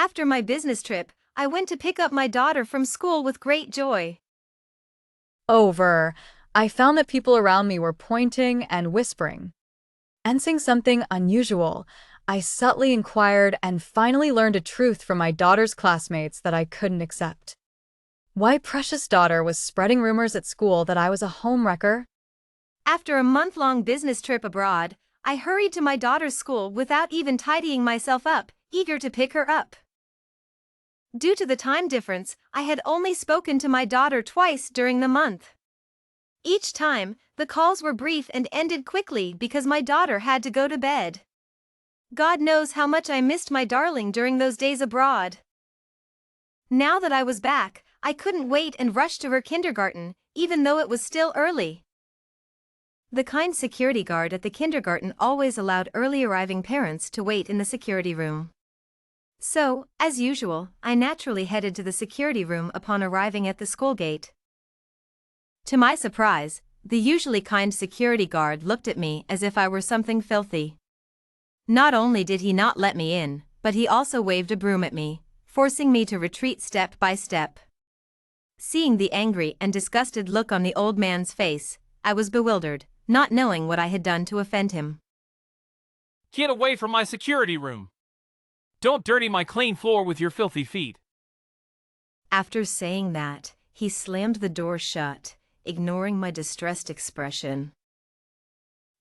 After my business trip, I went to pick up my daughter from school with great joy. Over. I found that people around me were pointing and whispering. Sensing something unusual, I subtly inquired and finally learned a truth from my daughter's classmates that I couldn't accept. Why precious daughter was spreading rumors at school that I was a homewrecker? After a month-long business trip abroad, I hurried to my daughter's school without even tidying myself up, eager to pick her up. Due to the time difference, I had only spoken to my daughter twice during the month. Each time, the calls were brief and ended quickly because my daughter had to go to bed. God knows how much I missed my darling during those days abroad. Now that I was back, I couldn't wait and rushed to her kindergarten, even though it was still early. The kind security guard at the kindergarten always allowed early arriving parents to wait in the security room. So, as usual, I naturally headed to the security room upon arriving at the school gate. To my surprise, the usually kind security guard looked at me as if I were something filthy. Not only did he not let me in, but he also waved a broom at me, forcing me to retreat step by step. Seeing the angry and disgusted look on the old man's face, I was bewildered, not knowing what I had done to offend him. Get away from my security room! Don't dirty my clean floor with your filthy feet. After saying that, he slammed the door shut, ignoring my distressed expression.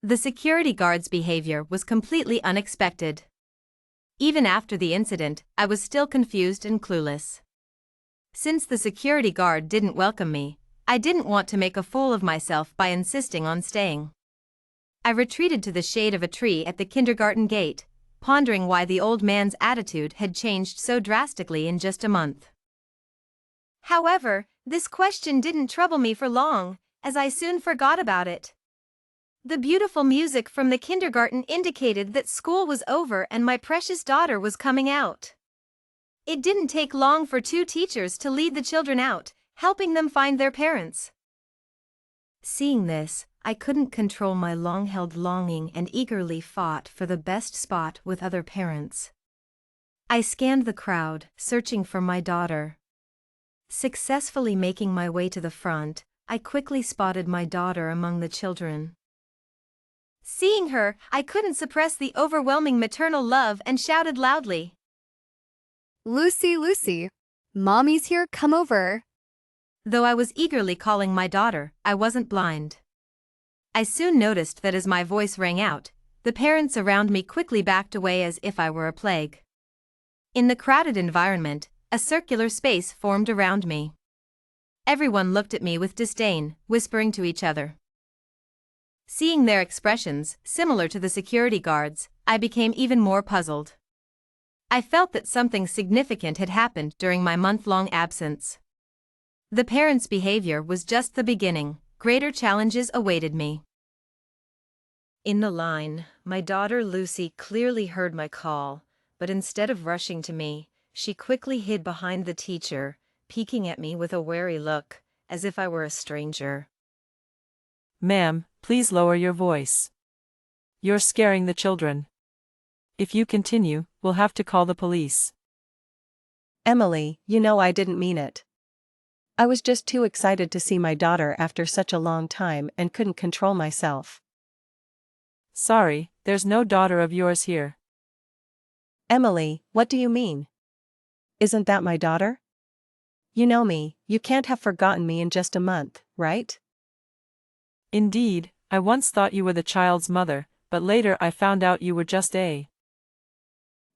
The security guard's behavior was completely unexpected. Even after the incident, I was still confused and clueless. Since the security guard didn't welcome me, I didn't want to make a fool of myself by insisting on staying. I retreated to the shade of a tree at the kindergarten gate, pondering why the old man's attitude had changed so drastically in just a month. However, this question didn't trouble me for long, as I soon forgot about it. The beautiful music from the kindergarten indicated that school was over and my precious daughter was coming out. It didn't take long for two teachers to lead the children out, helping them find their parents. Seeing this, I couldn't control my long-held longing and eagerly fought for the best spot with other parents. I scanned the crowd, searching for my daughter. Successfully making my way to the front, I quickly spotted my daughter among the children. Seeing her, I couldn't suppress the overwhelming maternal love and shouted loudly, Lucy, Lucy, Mommy's here, come over. Though I was eagerly calling my daughter, I wasn't blind. I soon noticed that as my voice rang out, the parents around me quickly backed away as if I were a plague. In the crowded environment, a circular space formed around me. Everyone looked at me with disdain, whispering to each other. Seeing their expressions, similar to the security guards, I became even more puzzled. I felt that something significant had happened during my month-long absence. The parents' behavior was just the beginning, greater challenges awaited me. In the line, my daughter Lucy clearly heard my call, but instead of rushing to me, she quickly hid behind the teacher, peeking at me with a wary look, as if I were a stranger. Ma'am, please lower your voice. You're scaring the children. If you continue, we'll have to call the police. Emily, you know I didn't mean it. I was just too excited to see my daughter after such a long time and couldn't control myself. Sorry, there's no daughter of yours here. Emily, what do you mean? Isn't that my daughter? You know me, you can't have forgotten me in just a month, right? Indeed, I once thought you were the child's mother, but later I found out you were just a.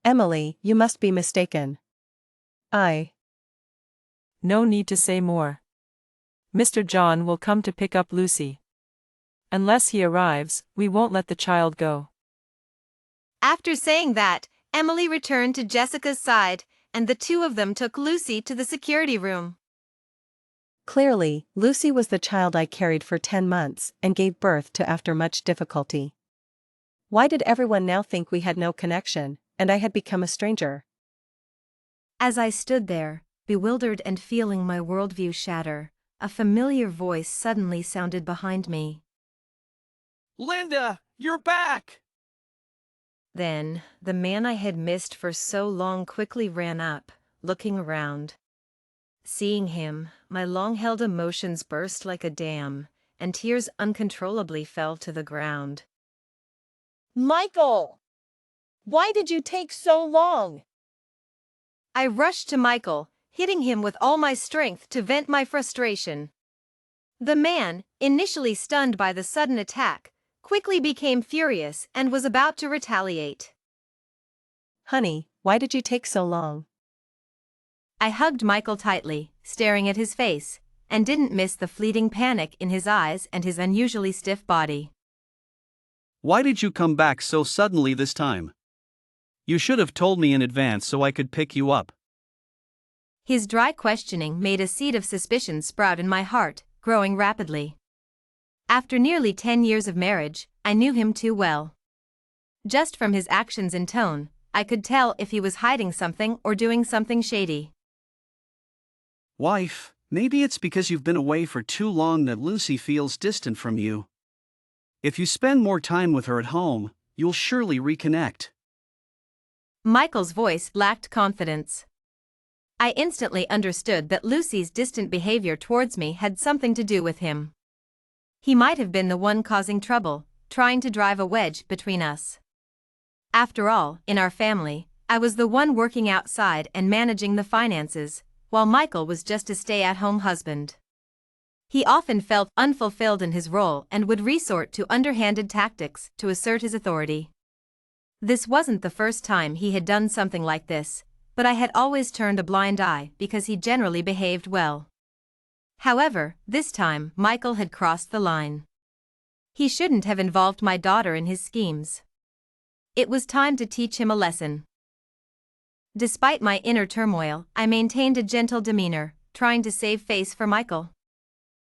Emily, you must be mistaken. No need to say more. Mr. John will come to pick up Lucy. Unless he arrives, we won't let the child go. After saying that, Emily returned to Jessica's side, and the two of them took Lucy to the security room. Clearly, Lucy was the child I carried for 10 months and gave birth to after much difficulty. Why did everyone now think we had no connection, and I had become a stranger? As I stood there, bewildered and feeling my worldview shatter, a familiar voice suddenly sounded behind me. Linda, you're back! Then, the man I had missed for so long quickly ran up, looking around. Seeing him, my long-held emotions burst like a dam, and tears uncontrollably fell to the ground. Michael! Why did you take so long? I rushed to Michael, hitting him with all my strength to vent my frustration. The man, initially stunned by the sudden attack, quickly became furious and was about to retaliate. Honey, why did you take so long? I hugged Michael tightly, staring at his face, and didn't miss the fleeting panic in his eyes and his unusually stiff body. Why did you come back so suddenly this time? You should have told me in advance so I could pick you up. His dry questioning made a seed of suspicion sprout in my heart, growing rapidly. After nearly 10 years of marriage, I knew him too well. Just from his actions and tone, I could tell if he was hiding something or doing something shady. Wife, maybe it's because you've been away for too long that Lucy feels distant from you. If you spend more time with her at home, you'll surely reconnect. Michael's voice lacked confidence. I instantly understood that Lucy's distant behavior towards me had something to do with him. He might have been the one causing trouble, trying to drive a wedge between us. After all, in our family, I was the one working outside and managing the finances, while Michael was just a stay-at-home husband. He often felt unfulfilled in his role and would resort to underhanded tactics to assert his authority. This wasn't the first time he had done something like this, but I had always turned a blind eye because he generally behaved well. However, this time Michael had crossed the line. He shouldn't have involved my daughter in his schemes. It was time to teach him a lesson. Despite my inner turmoil, I maintained a gentle demeanor, trying to save face for Michael.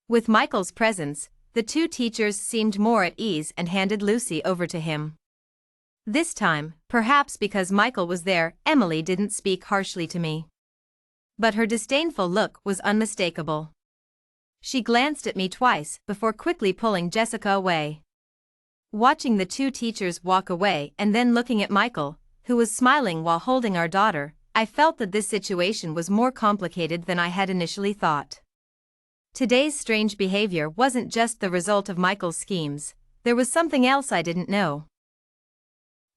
With Michael's presence, the two teachers seemed more at ease and handed Lucy over to him. This time, perhaps because Michael was there, Emily didn't speak harshly to me. But her disdainful look was unmistakable. She glanced at me twice before quickly pulling Jessica away. Watching the two teachers walk away and then looking at Michael, who was smiling while holding our daughter, I felt that this situation was more complicated than I had initially thought. Today's strange behavior wasn't just the result of Michael's schemes, there was something else I didn't know.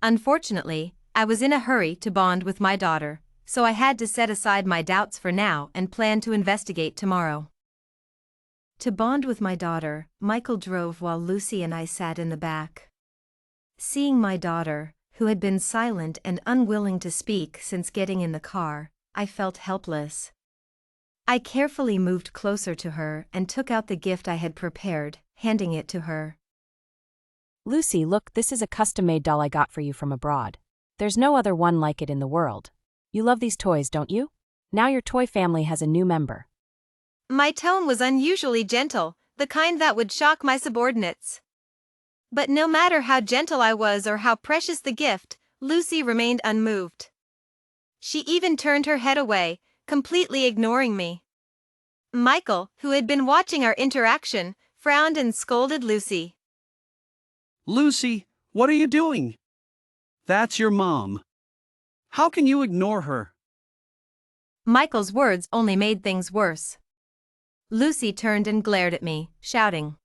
Unfortunately, I was in a hurry to bond with my daughter, so I had to set aside my doubts for now and plan to investigate tomorrow. To bond with my daughter, Michael drove while Lucy and I sat in the back. Seeing my daughter, who had been silent and unwilling to speak since getting in the car, I felt helpless. I carefully moved closer to her and took out the gift I had prepared, handing it to her. Lucy, look, this is a custom-made doll I got for you from abroad. There's no other one like it in the world. You love these toys, don't you? Now your toy family has a new member. My tone was unusually gentle, the kind that would shock my subordinates. But no matter how gentle I was or how precious the gift, Lucy remained unmoved. She even turned her head away, completely ignoring me. Michael, who had been watching our interaction, frowned and scolded Lucy. Lucy, what are you doing? That's your mom. How can you ignore her? Michael's words only made things worse. Lucy turned and glared at me, shouting.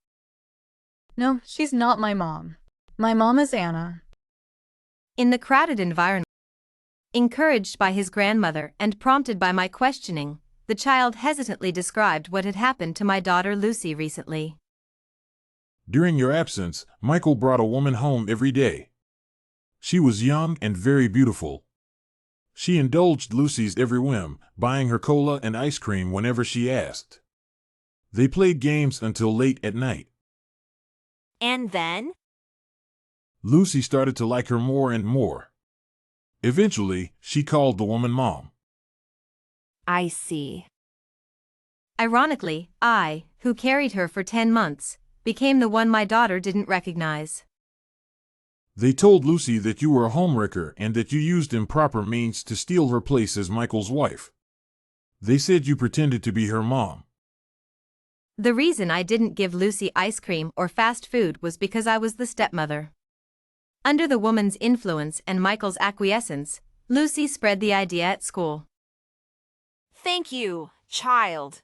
No, she's not my mom. My mom is Anna. In the crowded environment, encouraged by his grandmother and prompted by my questioning, the child hesitantly described what had happened to my daughter Lucy recently. During your absence, Michael brought a woman home every day. She was young and very beautiful. She indulged Lucy's every whim, buying her cola and ice cream whenever she asked. They played games until late at night. And then? Lucy started to like her more and more. Eventually, she called the woman Mom. I see. Ironically, I, who carried her for 10 months, became the one my daughter didn't recognize. They told Lucy that you were a homewrecker and that you used improper means to steal her place as Michael's wife. They said you pretended to be her mom. The reason I didn't give Lucy ice cream or fast food was because I was the stepmother. Under the woman's influence and Michael's acquiescence, Lucy spread the idea at school. Thank you, child.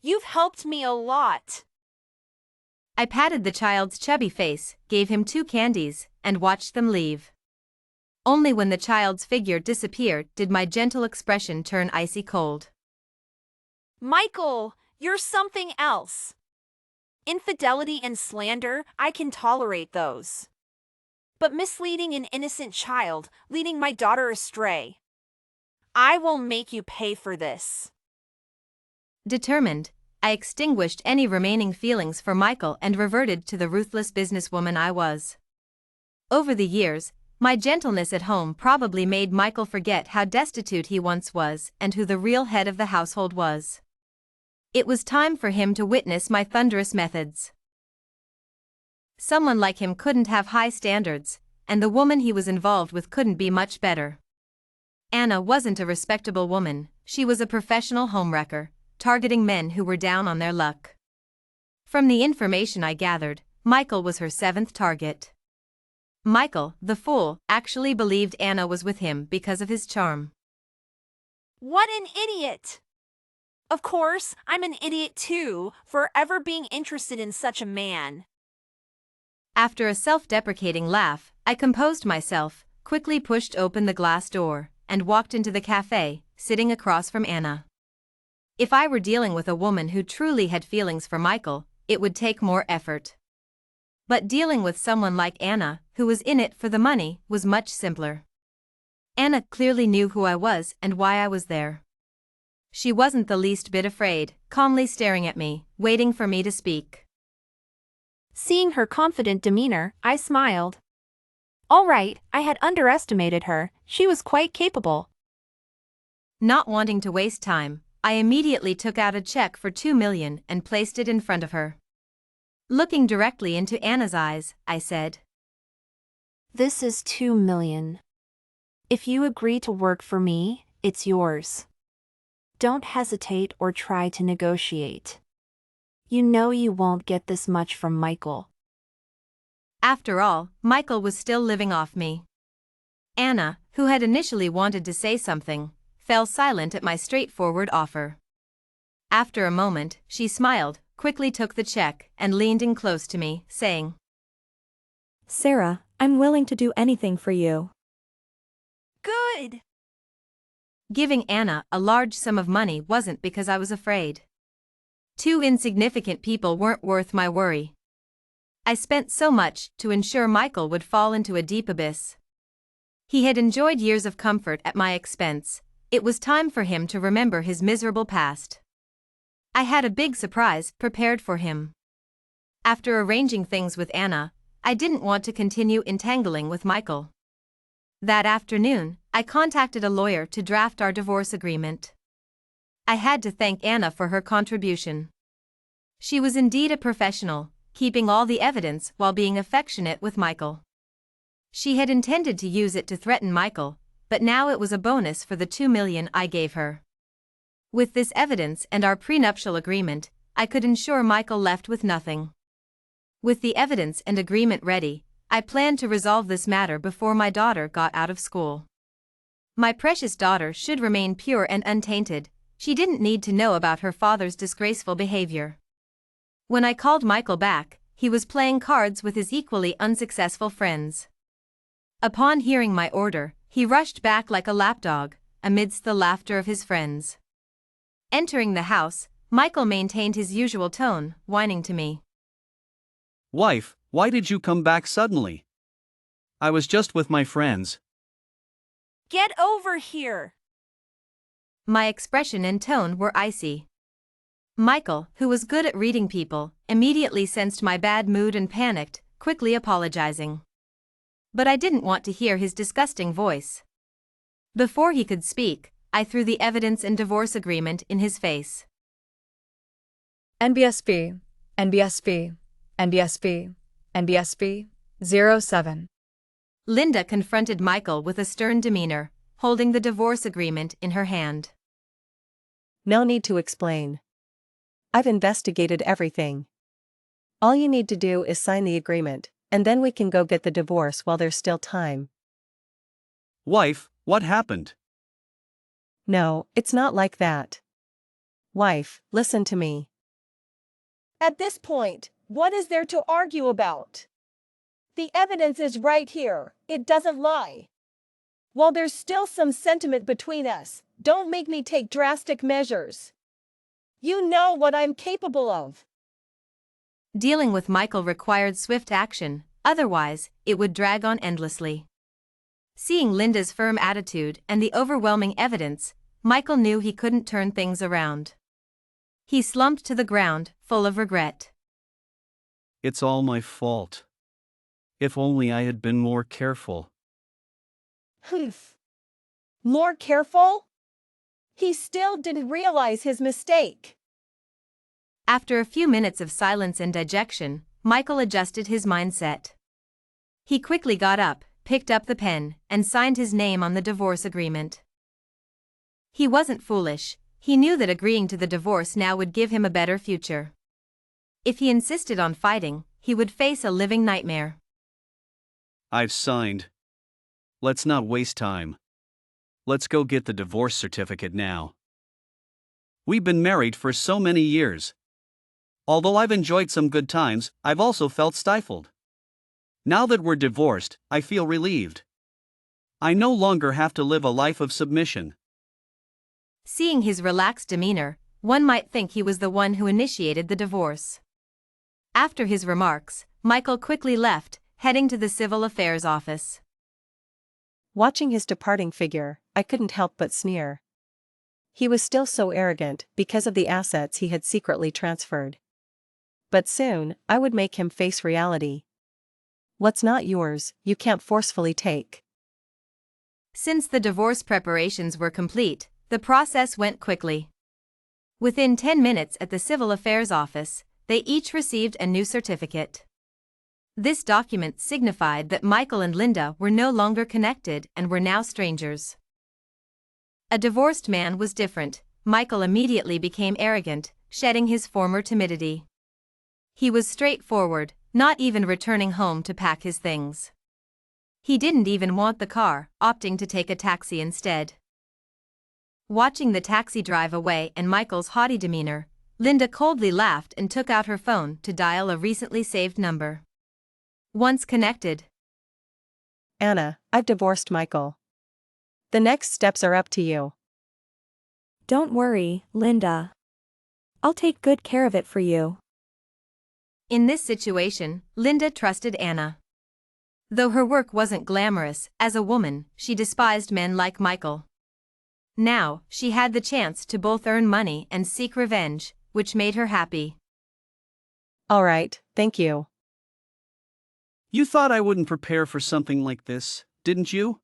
You've helped me a lot. I patted the child's chubby face, gave him 2 candies, and watched them leave. Only when the child's figure disappeared did my gentle expression turn icy cold. Michael, you're something else. Infidelity and slander, I can tolerate those. But misleading an innocent child, leading my daughter astray. I will make you pay for this. Determined, I extinguished any remaining feelings for Michael and reverted to the ruthless businesswoman I was. Over the years, my gentleness at home probably made Michael forget how destitute he once was and who the real head of the household was. It was time for him to witness my thunderous methods. Someone like him couldn't have high standards, and the woman he was involved with couldn't be much better. Anna wasn't a respectable woman, she was a professional homewrecker, targeting men who were down on their luck. From the information I gathered, Michael was her 7th target. Michael, the fool, actually believed Anna was with him because of his charm. What an idiot! Of course, I'm an idiot too, for ever being interested in such a man. After a self-deprecating laugh, I composed myself, quickly pushed open the glass door, and walked into the cafe, sitting across from Anna. If I were dealing with a woman who truly had feelings for Michael, it would take more effort. But dealing with someone like Anna, who was in it for the money, was much simpler. Anna clearly knew who I was and why I was there. She wasn't the least bit afraid, calmly staring at me, waiting for me to speak. Seeing her confident demeanor, I smiled. All right, I had underestimated her, she was quite capable. Not wanting to waste time, I immediately took out a check for $2 million and placed it in front of her. Looking directly into Anna's eyes, I said, This is $2 million. If you agree to work for me, it's yours. Don't hesitate or try to negotiate. You know you won't get this much from Michael. After all, Michael was still living off me. Anna, who had initially wanted to say something, fell silent at my straightforward offer. After a moment, she smiled, quickly took the check, and leaned in close to me, saying, Sarah, I'm willing to do anything for you. Good! Giving Anna a large sum of money wasn't because I was afraid. 2 insignificant people weren't worth my worry. I spent so much to ensure Michael would fall into a deep abyss. He had enjoyed years of comfort at my expense. It was time for him to remember his miserable past. I had a big surprise prepared for him. After arranging things with Anna, I didn't want to continue entangling with Michael. That afternoon, I contacted a lawyer to draft our divorce agreement. I had to thank Anna for her contribution. She was indeed a professional, keeping all the evidence while being affectionate with Michael. She had intended to use it to threaten Michael, but now it was a bonus for the $2 million I gave her. With this evidence and our prenuptial agreement, I could ensure Michael left with nothing. With the evidence and agreement ready, I planned to resolve this matter before my daughter got out of school. My precious daughter should remain pure and untainted. She didn't need to know about her father's disgraceful behavior. When I called Michael back, he was playing cards with his equally unsuccessful friends. Upon hearing my order, he rushed back like a lapdog, amidst the laughter of his friends. Entering the house, Michael maintained his usual tone, whining to me. Wife, why did you come back suddenly? I was just with my friends. Get over here! My expression and tone were icy. Michael, who was good at reading people, immediately sensed my bad mood and panicked, quickly apologizing. But I didn't want to hear his disgusting voice. Before he could speak, I threw the evidence and divorce agreement in his face. NBSV, NBSV, NBSV, NBSV, 07. Linda confronted Michael with a stern demeanor, holding the divorce agreement in her hand. No need to explain. I've investigated everything. All you need to do is sign the agreement, and then we can go get the divorce while there's still time. Wife, what happened? No, it's not like that. Wife, listen to me. At this point, what is there to argue about? The evidence is right here, it doesn't lie. While there's still some sentiment between us, don't make me take drastic measures. You know what I'm capable of. Dealing with Michael required swift action, otherwise, it would drag on endlessly. Seeing Linda's firm attitude and the overwhelming evidence, Michael knew he couldn't turn things around. He slumped to the ground, full of regret. It's all my fault. If only I had been more careful. Humph. More careful? He still didn't realize his mistake. After a few minutes of silence and digestion, Michael adjusted his mindset. He quickly got up, picked up the pen, and signed his name on the divorce agreement. He wasn't foolish, he knew that agreeing to the divorce now would give him a better future. If he insisted on fighting, he would face a living nightmare. I've signed. Let's not waste time. Let's go get the divorce certificate now. We've been married for so many years. Although I've enjoyed some good times, I've also felt stifled. Now that we're divorced, I feel relieved. I no longer have to live a life of submission. Seeing his relaxed demeanor, one might think he was the one who initiated the divorce. After his remarks, Michael quickly left, heading to the civil affairs office. Watching his departing figure, I couldn't help but sneer. He was still so arrogant because of the assets he had secretly transferred. But soon, I would make him face reality. What's not yours, you can't forcefully take. Since the divorce preparations were complete, the process went quickly. Within 10 minutes at the civil affairs office, they each received a new certificate. This document signified that Michael and Linda were no longer connected and were now strangers. A divorced man was different. Michael immediately became arrogant, shedding his former timidity. He was straightforward, not even returning home to pack his things. He didn't even want the car, opting to take a taxi instead. Watching the taxi drive away and Michael's haughty demeanor, Linda coldly laughed and took out her phone to dial a recently saved number. Once connected. Anna, I've divorced Michael. The next steps are up to you. Don't worry, Linda. I'll take good care of it for you. In this situation, Linda trusted Anna. Though her work wasn't glamorous, as a woman, she despised men like Michael. Now, she had the chance to both earn money and seek revenge, which made her happy. All right, thank you. You thought I wouldn't prepare for something like this, didn't you?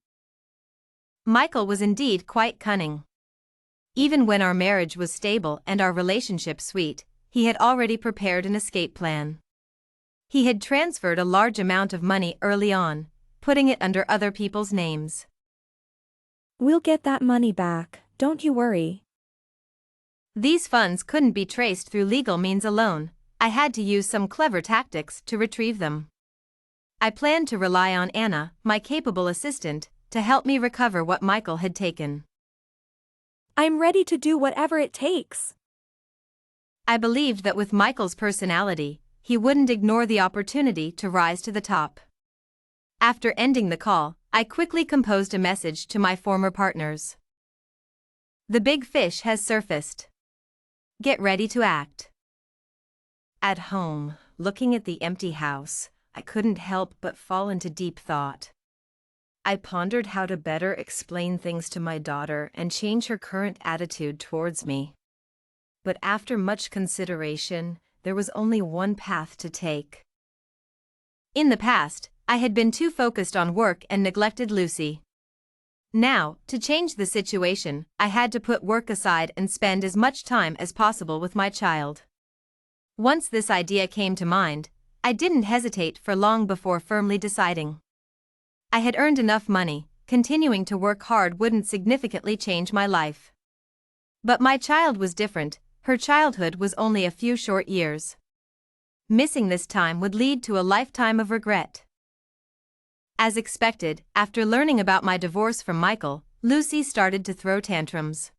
Michael was indeed quite cunning. Even when our marriage was stable and our relationship sweet, he had already prepared an escape plan. He had transferred a large amount of money early on, putting it under other people's names. We'll get that money back, don't you worry. These funds couldn't be traced through legal means alone. I had to use some clever tactics to retrieve them. I planned to rely on Anna, my capable assistant, to help me recover what Michael had taken. I'm ready to do whatever it takes. I believed that with Michael's personality, he wouldn't ignore the opportunity to rise to the top. After ending the call, I quickly composed a message to my former partners. The big fish has surfaced. Get ready to act. At home, looking at the empty house, I couldn't help but fall into deep thought. I pondered how to better explain things to my daughter and change her current attitude towards me. But after much consideration, there was only one path to take. In the past, I had been too focused on work and neglected Lucy. Now, to change the situation, I had to put work aside and spend as much time as possible with my child. Once this idea came to mind, I didn't hesitate for long before firmly deciding. I had earned enough money, continuing to work hard wouldn't significantly change my life. But my child was different, her childhood was only a few short years. Missing this time would lead to a lifetime of regret. As expected, after learning about my divorce from Michael, Lucy started to throw tantrums.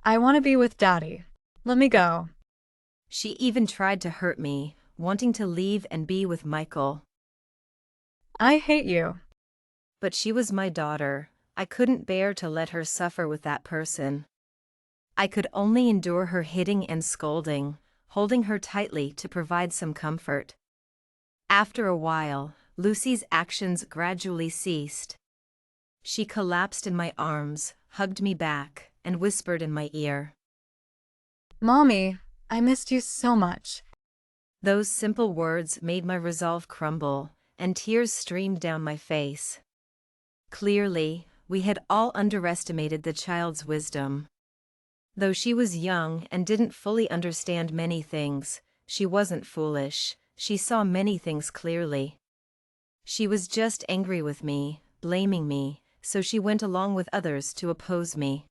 I want to be with Daddy. Let me go. She even tried to hurt me, wanting to leave and be with Michael. I hate you. But she was my daughter. I couldn't bear to let her suffer with that person. I could only endure her hitting and scolding, holding her tightly to provide some comfort. After a while, Lucy's actions gradually ceased. She collapsed in my arms, hugged me back, and whispered in my ear. Mommy, I missed you so much. Those simple words made my resolve crumble, and tears streamed down my face. Clearly, we had all underestimated the child's wisdom. Though she was young and didn't fully understand many things, she wasn't foolish. She saw many things clearly. She was just angry with me, blaming me, so she went along with others to oppose me.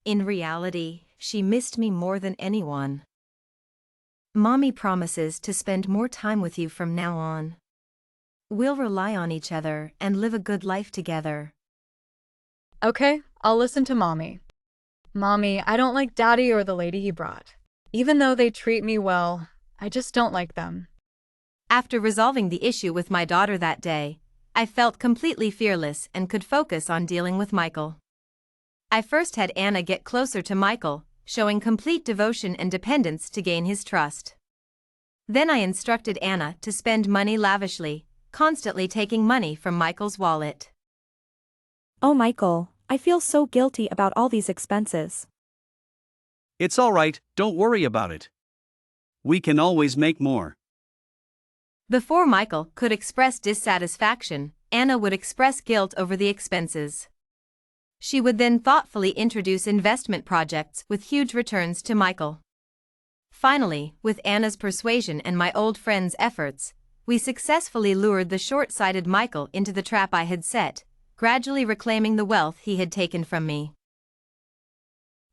In reality, she missed me more than anyone. Mommy promises to spend more time with you from now on. We'll rely on each other and live a good life together. Okay, I'll listen to Mommy. Mommy, I don't like Daddy or the lady he brought. Even though they treat me well, I just don't like them. After resolving the issue with my daughter that day, I felt completely fearless and could focus on dealing with Michael. I first had Anna get closer to Michael, showing complete devotion and dependence to gain his trust. Then I instructed Anna to spend money lavishly, constantly taking money from Michael's wallet. Oh, Michael, I feel so guilty about all these expenses. It's all right, don't worry about it. We can always make more. Before Michael could express dissatisfaction, Anna would express guilt over the expenses. She would then thoughtfully introduce investment projects with huge returns to Michael. Finally, with Anna's persuasion and my old friend's efforts, we successfully lured the short-sighted Michael into the trap I had set, gradually reclaiming the wealth he had taken from me.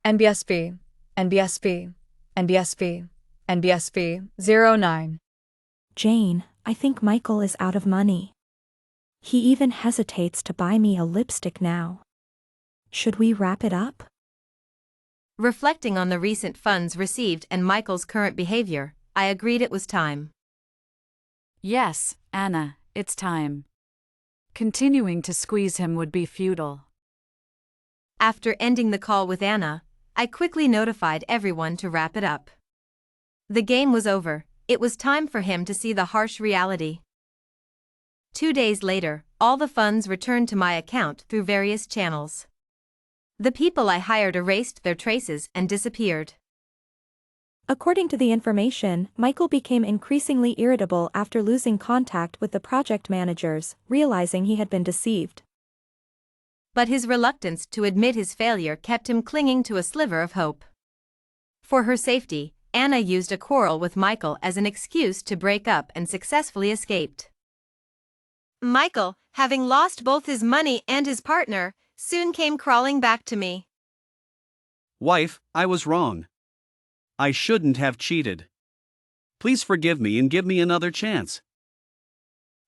NBSB, NBSB, NBSB, NBSB 09. Jane, I think Michael is out of money. He even hesitates to buy me a lipstick now. Should we wrap it up? Reflecting on the recent funds received and Michael's current behavior, I agreed it was time. Yes, Anna, it's time. Continuing to squeeze him would be futile. After ending the call with Anna, I quickly notified everyone to wrap it up. The game was over. It was time for him to see the harsh reality. 2 days later, all the funds returned to my account through various channels. The people I hired erased their traces and disappeared. According to the information, Michael became increasingly irritable after losing contact with the project managers, realizing he had been deceived. But his reluctance to admit his failure kept him clinging to a sliver of hope. For her safety, Anna used a quarrel with Michael as an excuse to break up and successfully escaped. Michael, having lost both his money and his partner, soon came crawling back to me. Wife, I was wrong. I shouldn't have cheated. Please forgive me and give me another chance.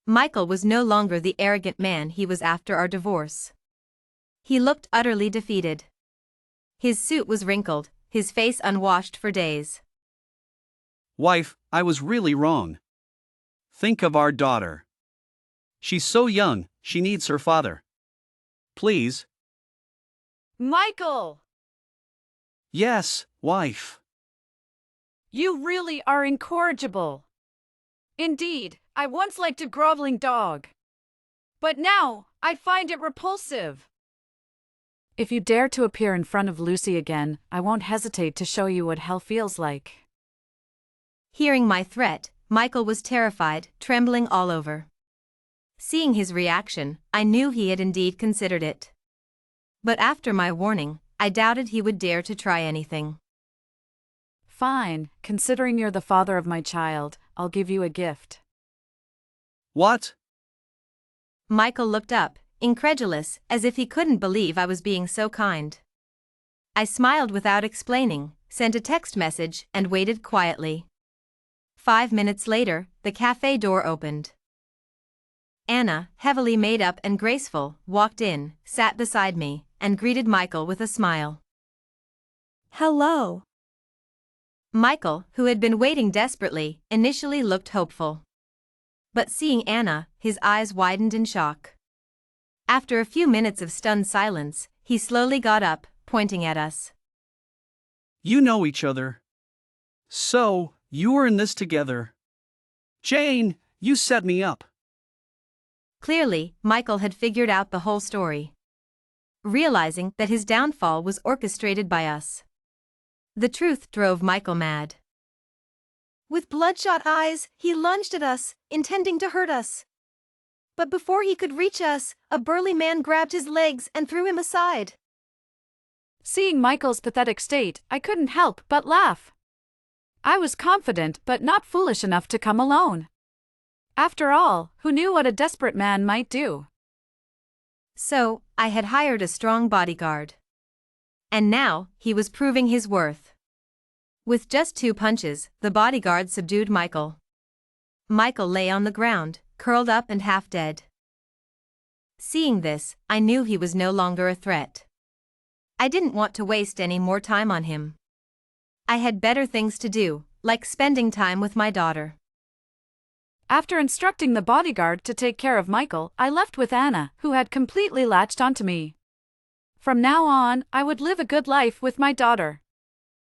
Michael was no longer the arrogant man he was after our divorce. He looked utterly defeated. His suit was wrinkled, his face unwashed for days. Wife, I was really wrong. Think of our daughter. She's so young, she needs her father. Please. Michael! Yes, wife. You really are incorrigible. Indeed, I once liked a groveling dog. But now, I find it repulsive. If you dare to appear in front of Lucy again, I won't hesitate to show you what hell feels like. Hearing my threat, Michael was terrified, trembling all over. Seeing his reaction, I knew he had indeed considered it. But after my warning, I doubted he would dare to try anything. Fine, considering you're the father of my child, I'll give you a gift. What? Michael looked up, incredulous, as if he couldn't believe I was being so kind. I smiled without explaining, sent a text message, and waited quietly. 5 minutes later, the cafe door opened. Anna, heavily made up and graceful, walked in, sat beside me, and greeted Michael with a smile. Hello. Michael, who had been waiting desperately, initially looked hopeful. But seeing Anna, his eyes widened in shock. After a few minutes of stunned silence, he slowly got up, pointing at us. You know each other. So, you were in this together. Jane, you set me up. Clearly, Michael had figured out the whole story. Realizing that his downfall was orchestrated by us. The truth drove Michael mad. With bloodshot eyes, he lunged at us, intending to hurt us. But before he could reach us, a burly man grabbed his legs and threw him aside. Seeing Michael's pathetic state, I couldn't help but laugh. I was confident but not foolish enough to come alone. After all, who knew what a desperate man might do? So, I had hired a strong bodyguard. And now, he was proving his worth. With just 2 punches, the bodyguard subdued Michael. Michael lay on the ground, curled up and half dead. Seeing this, I knew he was no longer a threat. I didn't want to waste any more time on him. I had better things to do, like spending time with my daughter. After instructing the bodyguard to take care of Michael, I left with Anna, who had completely latched onto me. From now on, I would live a good life with my daughter.